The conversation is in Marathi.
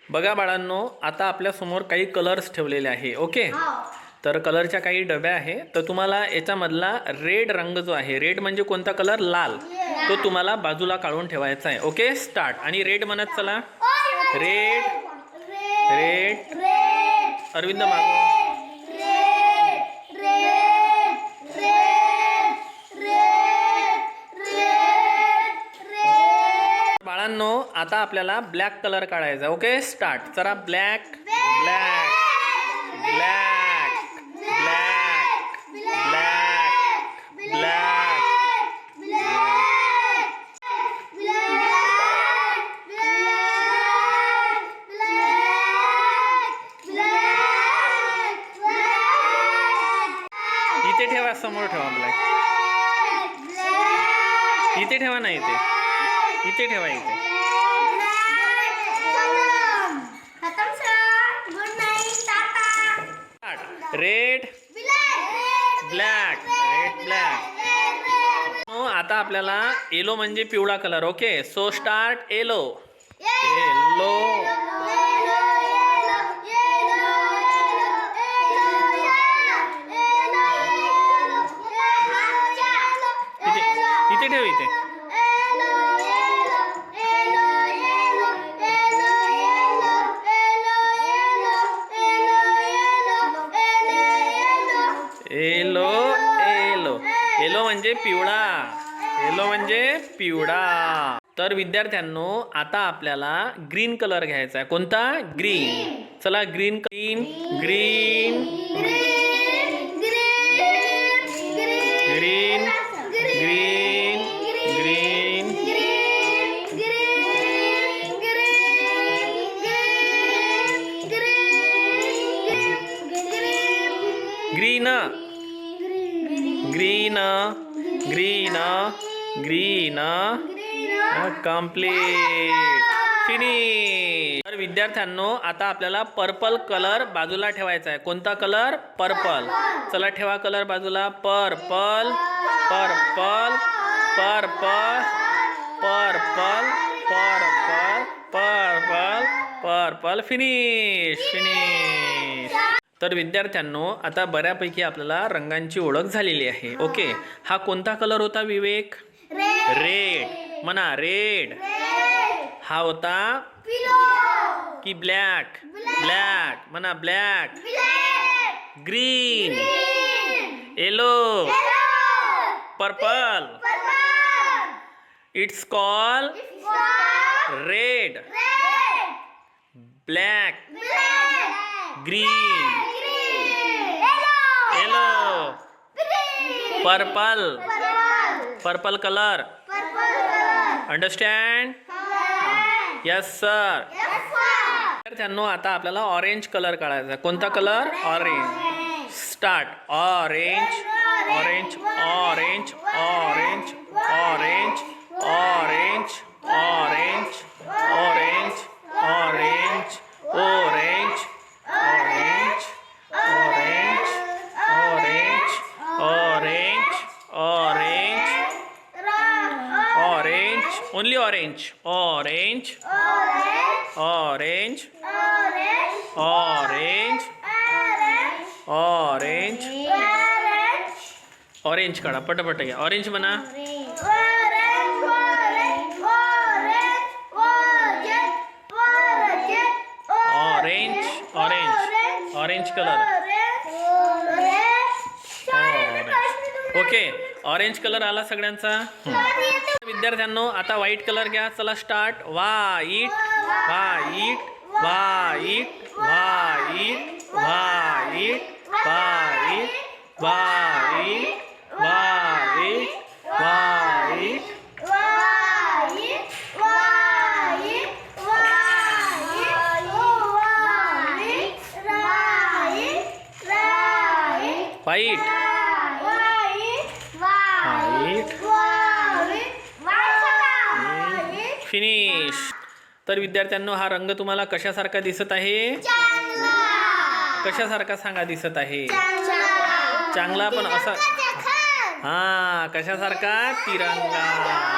बघा बाळांनो, आता आपल्या समोर काही कलर्स ठेवलेले आहे. ओके, तर कलरच्या काही डब्या आहे. तर तुम्हाला याच्यामधला रेड रंग जो आहे, रेड म्हणजे कोणता कलर, लाल, तो तुम्हाला बाजूला काढून ठेवायचा आहे. Okay, start. आणि रेड म्हणत चला. रेड रेड अरविंद मागो. बाळांनो, आता आपल्याला ब्लॅक कलर काढायचा. Okay, start. चला, black black black black black इथे ठेवा, समोर ठेवा. ब्लॅक इथे ठेवा, नाही इथे ठेवा. इथे रेड ब्लॅक रेड ब्लॅक. आता आपल्याला येलो म्हणजे पिवळा colour. Okay, so start. Yellow yellow इथे ठेव. इथे येलो येलो येलो म्हणजे पिवळा. येलो म्हणजे पिवळा. तर विद्यार्थ्यांनो, आता आपल्याला ग्रीन कलर घ्यायचा आहे. कोणता, ग्रीन. चला, green green green green green green green green green green complete, finish. तर विद्यार्थ्यांनो, आता आपल्याला पर्पल कलर बाजूला ठेवायचा आहे. कोणता कलर, पर्पल. चला, ठेवा कलर बाजूला. Purple purple purple purple purple purple purple, finish finish. तर विद्यार्थ्यांनो, आता बऱ्यापैकी आपल्याला रंगांची ओळख झालेली आहे. ओके, हा कोणता कलर होता विवेक, रेड. म्हणा, रेड. हा होता की ब्लॅक, ब्लॅक. म्हणा, black. Green, yellow, purple. It's call red, black, green, yellow, purple. Purple colour. Understand? Yes sir. विद्यार्थ्यांनो, आता आपल्याला ऑरेंज कलर काढायचा. कोणता colour, orange. Start. Orange orange orange orange orange orange orange orange orange orange orange orange orange orange orange, only orange. Orange orange orange orange orange काढा, पटापट घ्या. ऑरेंज म्हणा. Orange orange orange colour. Okay, orange colour आला सगळ्यांचा. विद्यार्थ्यांनो, आता व्हाईट कलर घ्या. चला, start. White white white white white white white white white white white, finish. तर विद्यार्थ्यांनो, हा रंग तुम्हाला कशासारखा दिसत आहे, कशासारखा सांगा दिसत आहे. चांगला पण असा. हा, कशासारखा, तिरंगा.